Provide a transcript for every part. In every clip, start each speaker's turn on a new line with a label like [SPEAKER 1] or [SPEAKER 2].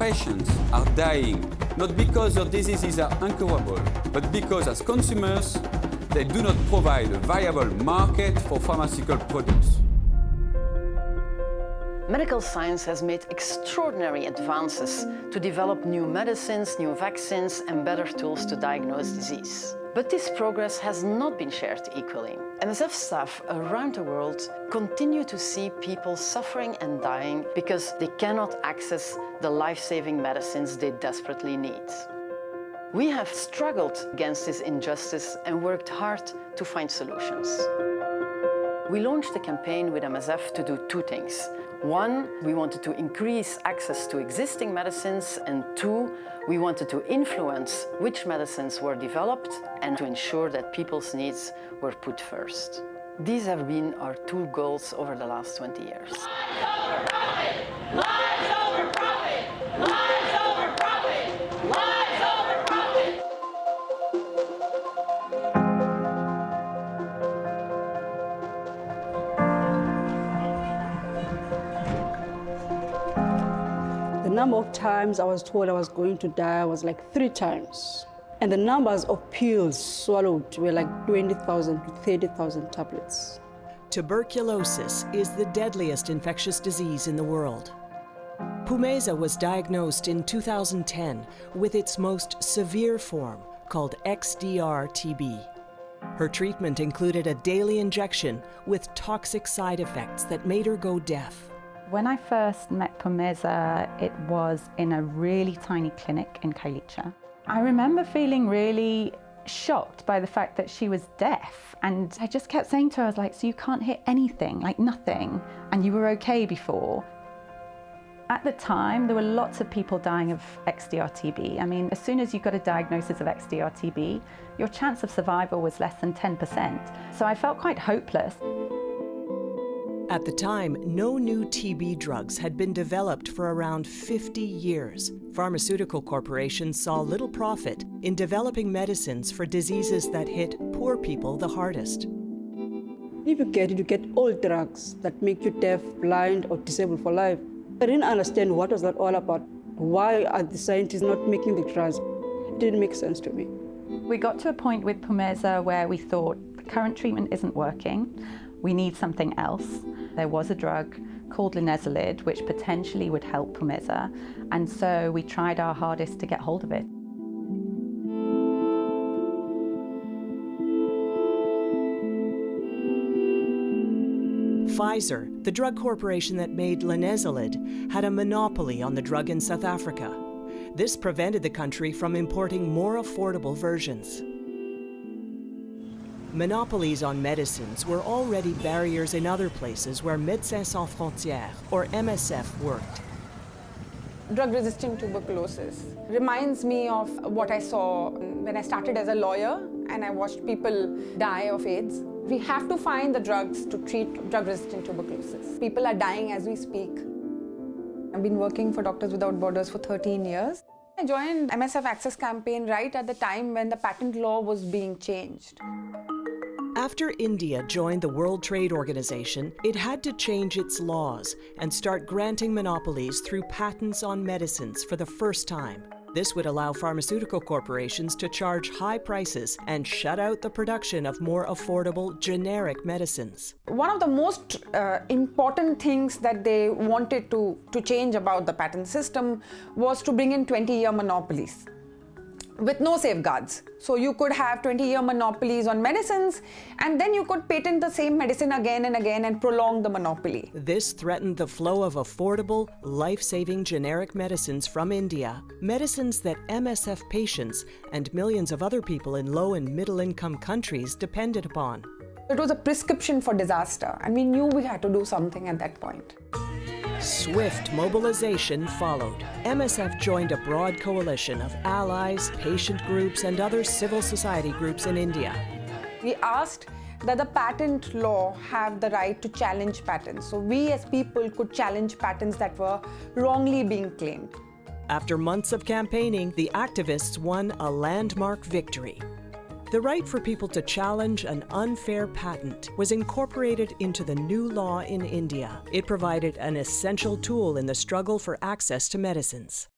[SPEAKER 1] patients are dying, not because their diseases are incurable, but because as consumers, they do not provide a viable market for pharmaceutical products.
[SPEAKER 2] Medical science has made extraordinary advances to develop new medicines, new vaccines, and better tools to diagnose disease. But this progress has not been shared equally. MSF staff around the world continue to see people suffering and dying because they cannot access the life-saving medicines they desperately need. We have struggled against this injustice and worked hard to find solutions. We launched a campaign with MSF to do two things. One, we wanted to increase access to existing medicines, and two, we wanted to influence which medicines were developed and to ensure that people's needs were put first. These have been our two goals over the last 20 years.
[SPEAKER 3] Lives over profit! Lives over profit! Lives over profit! Lives over profit!
[SPEAKER 4] The number of times I was told I was going to die was like 3 times. And the numbers of pills swallowed were like 20,000 to 30,000 tablets.
[SPEAKER 5] Tuberculosis is the deadliest infectious disease in the world. Pumeza was diagnosed in 2010 with its most severe form, called MDR-TB. Her treatment included a daily injection with toxic side effects that made her go deaf.
[SPEAKER 6] When I first met Pumeza, it was in a really tiny clinic in Kailicha. I remember feeling really shocked by the fact that she was deaf, and I just kept saying to her, I was like, so you can't hear anything, like nothing, and you were okay before? At the time, there were lots of people dying of XDR-TB. I mean, as soon as you got a diagnosis of XDR-TB, your chance of survival was less than 10%. So I felt quite hopeless.
[SPEAKER 5] At the time, no new TB drugs had been developed for around 50 years. Pharmaceutical corporations saw little profit in developing medicines for diseases that hit poor people the hardest.
[SPEAKER 4] If you get old drugs that make you deaf, blind, or disabled for life. I didn't understand what was that all about. Why are the scientists not making the drugs? It didn't make sense to me.
[SPEAKER 6] We got to a point with Pumeza where we thought the current treatment isn't working. We need something else. There was a drug called linezolid, which potentially would help Pumeza, and so we tried our hardest to get hold of it.
[SPEAKER 5] Pfizer, the drug corporation that made linezolid, had a monopoly on the drug in South Africa. This prevented the country from importing more affordable versions. Monopolies on medicines were already barriers in other places where Médecins Sans Frontières, or MSF, worked.
[SPEAKER 7] Drug-resistant tuberculosis reminds me of what I saw when I started as a lawyer and I watched people die of AIDS. We have to find the drugs to treat drug-resistant tuberculosis. People are dying as we speak. I've been working for Doctors Without Borders for 13 years. I joined MSF Access Campaign right at the time when the patent law was being changed.
[SPEAKER 5] After India joined the World Trade Organization, it had to change its laws and start granting monopolies through patents on medicines for the first time. This would allow pharmaceutical corporations to charge high prices and shut out the production of more affordable generic medicines.
[SPEAKER 7] One of the most important things that they wanted to change about the patent system was to bring in 20-year monopolies with no safeguards. So you could have 20-year monopolies on medicines, and then you could patent the same medicine again and again and prolong the monopoly.
[SPEAKER 5] This threatened the flow of affordable, life-saving generic medicines from India, medicines that MSF patients and millions of other people in low and middle-income countries depended upon.
[SPEAKER 7] It was a prescription for disaster, and we knew we had to do something at that point.
[SPEAKER 5] Swift mobilization followed. MSF joined a broad coalition of allies, patient groups, and other civil society groups in India.
[SPEAKER 7] We asked that the patent law have the right to challenge patents, so we as people could challenge patents that were wrongly being claimed.
[SPEAKER 5] After months of campaigning, the activists won a landmark victory. The right for people to challenge an unfair patent was incorporated into the new law in India. It provided an essential tool in the struggle for access to medicines.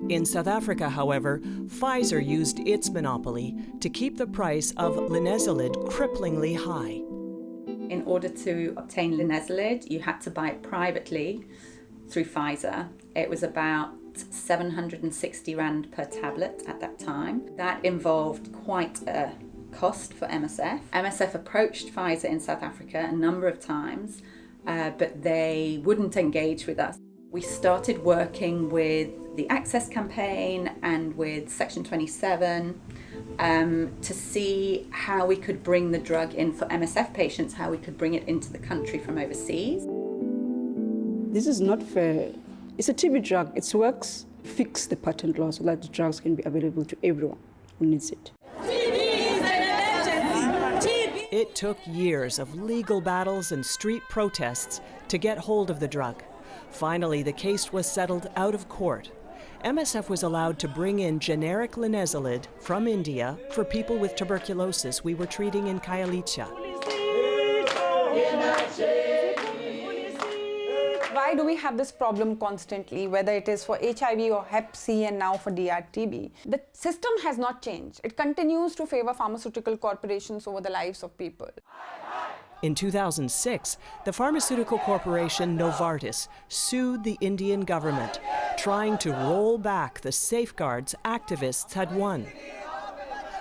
[SPEAKER 5] In South Africa, however, Pfizer used its monopoly to keep the price of linezolid cripplingly high.
[SPEAKER 6] In order to obtain linezolid, you had to buy it privately through Pfizer. It was about 760 Rand per tablet at that time. That involved quite a cost for MSF. MSF approached Pfizer in South Africa a number of times, but they wouldn't engage with us. We started working with the Access campaign and with Section 27 to see how we could bring the drug in for MSF patients, how we could bring it into the country from overseas.
[SPEAKER 4] This is not fair. It's a TB drug. It works. Fix the patent law so that the drugs can be available to everyone who needs it.
[SPEAKER 5] It took years of legal battles and street protests to get hold of the drug. Finally, the case was settled out of court. MSF was allowed to bring in generic linezolid from India for people with tuberculosis we were treating in Khayelitsha.
[SPEAKER 7] Why do we have this problem constantly, whether it is for HIV or Hep C and now for MDR-TB? The system has not changed. It continues to favor pharmaceutical corporations over the lives of people.
[SPEAKER 5] In 2006, the pharmaceutical corporation Novartis sued the Indian government, trying to roll back the safeguards activists had won.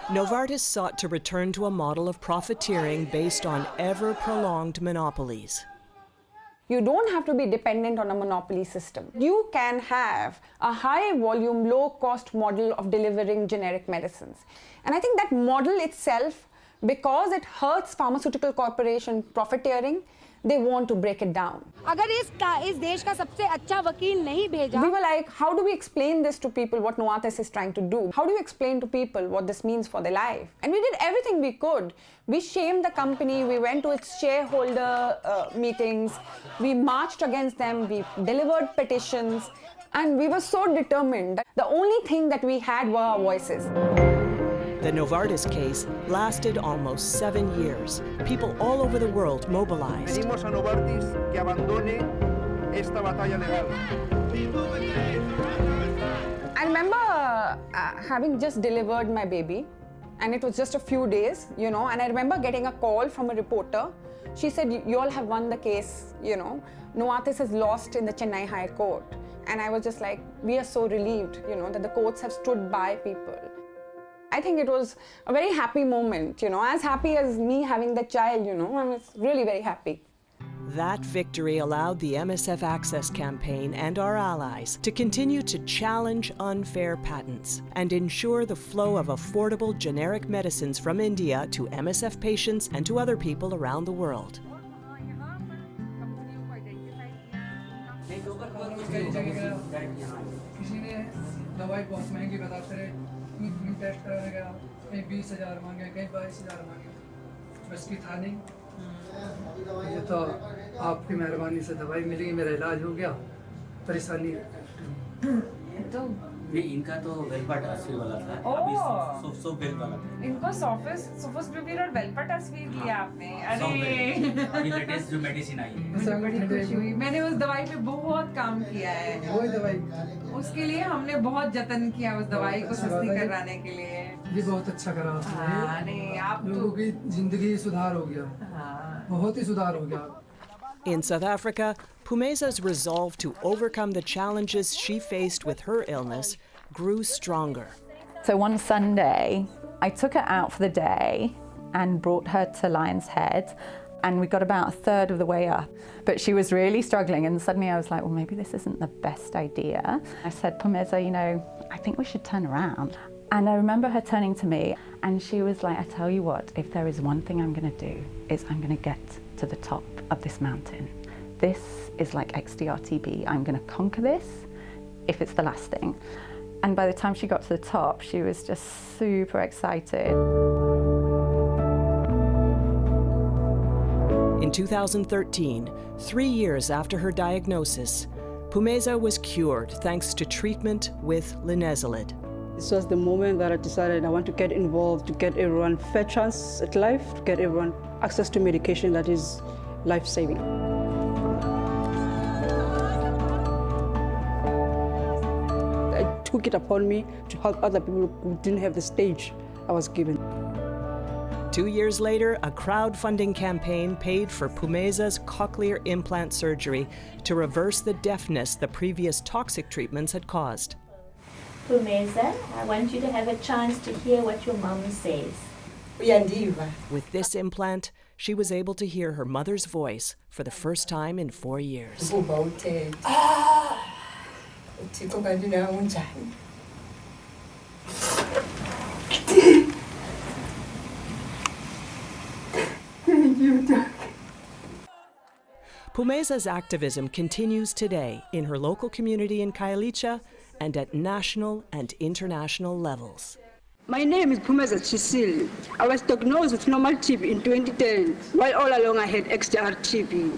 [SPEAKER 5] Novartis sought to return to a model of profiteering based on ever-prolonged monopolies.
[SPEAKER 7] You don't have to be dependent on a monopoly system. You can have a high-volume, low-cost model of delivering generic medicines. And I think that model itself, because it hurts pharmaceutical corporation profiteering, they want to break it down.
[SPEAKER 8] इस देश का सबसे अच्छा वकील नहीं भेजा.
[SPEAKER 7] We were like, how do we explain this to people, what Novartis is trying to do? How do you explain to people what this means for their life? And we did everything we could. We shamed the company, we went to its shareholder meetings, we marched against them, we delivered petitions, and we were so determined. The only thing that we had were our voices.
[SPEAKER 5] The Novartis case lasted almost 7 years. People all over the world mobilized.
[SPEAKER 9] Pedimos a Novartis que abandone esta batalla legal.
[SPEAKER 7] I remember having just delivered my baby, and it was just a few days, and I remember getting a call from a reporter. She said, you all have won the case, Novartis has lost in the Chennai High Court. And I was just like, we are so relieved, that the courts have stood by people. I think it was a very happy moment, as happy as me having the child, I was really very happy.
[SPEAKER 5] That victory allowed the MSF Access campaign and our allies to continue to challenge unfair patents and ensure the flow of affordable generic medicines from India to MSF patients and to other people around the world.
[SPEAKER 10] Test कराने गया कहीं 20,000 मांगे कहीं 22,000 मांगे बस की था नहीं मुझे तो आपकी मेहरबानी से दवाई मिली मेरा इलाज हो गया परेशानी
[SPEAKER 11] तो नहीं इनका तो वेलपा ट्रांसफर वाला था अभी सो वेल वाला था
[SPEAKER 12] इनको सोफोस्प्रिविर और वेलपा ट्रांसफर दिया आपने अरे
[SPEAKER 11] ये लेटेस्ट जो मेडिसिन आई है
[SPEAKER 12] बड़ी खुशी हुई मैंने उस दवाई पे बहुत काम किया है
[SPEAKER 10] वही दवाई
[SPEAKER 12] उसके लिए हमने बहुत जतन किया उस दवाई को सस्ती करवाने के लिए
[SPEAKER 10] ये बहुत अच्छा करा
[SPEAKER 12] हाँ नहीं आप
[SPEAKER 10] लोगों की जिंदगी सुधार हो गया बहुत ही सुधार हो गया
[SPEAKER 5] In South Africa, Pumeza's resolve to overcome the challenges she faced with her illness grew stronger.
[SPEAKER 6] So one Sunday, I took her out for the day and brought her to Lion's Head, and we got about a third of the way up. But she was really struggling, and suddenly I was like, well, maybe this isn't the best idea. I said, Pumeza, I think we should turn around. And I remember her turning to me, and she was like, I tell you what, if there is one thing I'm going to do, is I'm going to get to the top of this mountain. This is like MDR-TB. I'm going to conquer this if it's the last thing. And by the time she got to the top, she was just super excited.
[SPEAKER 5] In 2013, 3 years after her diagnosis, Pumeza was cured thanks to treatment with linezolid.
[SPEAKER 4] This was the moment that I decided I want to get involved, to get everyone fair chance at life, to get everyone access to medication that is life-saving. I took it upon me to help other people who didn't have the stage I was given.
[SPEAKER 5] 2 years later, a crowdfunding campaign paid for Pumeza's cochlear implant surgery to reverse the deafness the previous toxic treatments had caused.
[SPEAKER 13] Pumeza, I want you to have a chance to hear what your mom says.
[SPEAKER 5] With this implant, she was able to hear her mother's voice for the first time in 4 years. Pumeza's activism continues today in her local community in Khayelitsha and at national and international levels.
[SPEAKER 4] My name is Pumeza Chisil. I was diagnosed with normal TB in 2010, while all along I had MDR-TB.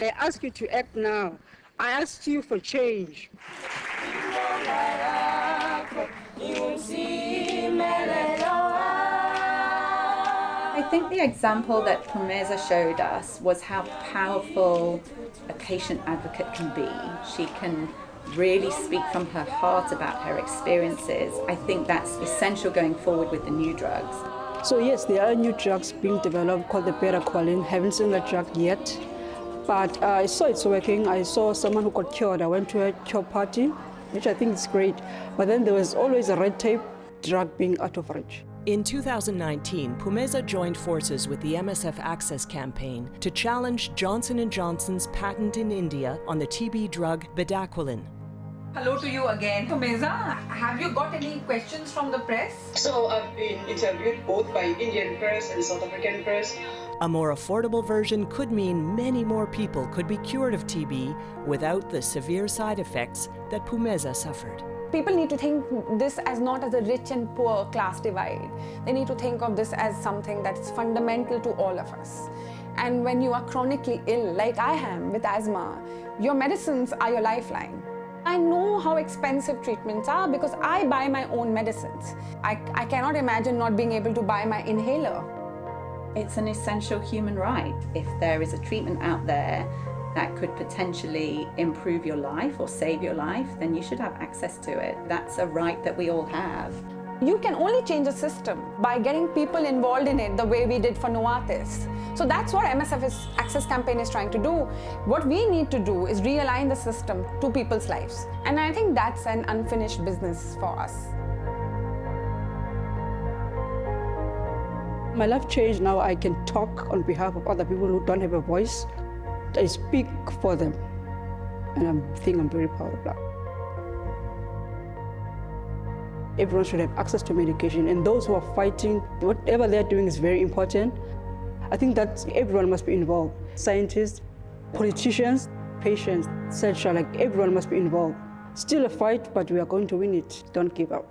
[SPEAKER 4] I ask you to act now. I ask you for change.
[SPEAKER 6] I think the example that Pumeza showed us was how powerful a patient advocate can be. She can really speak from her heart about her experiences. I think that's essential going forward with the new drugs.
[SPEAKER 4] So yes, there are new drugs being developed called the beta-qualin. Haven't seen that drug yet, but I saw it's working. I saw someone who got cured. I went to a cure party, which I think is great. But then there was always a red tape drug being out of reach.
[SPEAKER 5] In 2019, Pumeza joined forces with the MSF Access campaign to challenge Johnson & Johnson's patent in India on the TB drug bedaquiline.
[SPEAKER 12] Hello to you again. Pumeza, have you got any questions from the press?
[SPEAKER 14] So I've been interviewed both by Indian press and South African press.
[SPEAKER 5] A more affordable version could mean many more people could be cured of TB without the severe side effects that Pumeza suffered.
[SPEAKER 7] People need to think this as not as a rich and poor class divide. They need to think of this as something that's fundamental to all of us. And when you are chronically ill, like I am with asthma, your medicines are your lifeline. I know how expensive treatments are because I buy my own medicines. I cannot imagine not being able to buy my inhaler.
[SPEAKER 6] It's an essential human right. If there is a treatment out there that could potentially improve your life or save your life, then you should have access to it. That's a right that we all have.
[SPEAKER 7] You can only change a system by getting people involved in it the way we did for Novartis. So that's what MSF's Access campaign is trying to do. What we need to do is realign the system to people's lives. And I think that's an unfinished business for us.
[SPEAKER 4] My life changed. Now I can talk on behalf of other people who don't have a voice. I speak for them, and I think I'm very proud of that. Everyone should have access to medication, and those who are fighting, whatever they're doing is very important. I think that everyone must be involved. Scientists, politicians, patients, etc. Like everyone must be involved. Still a fight, but we are going to win it. Don't give up.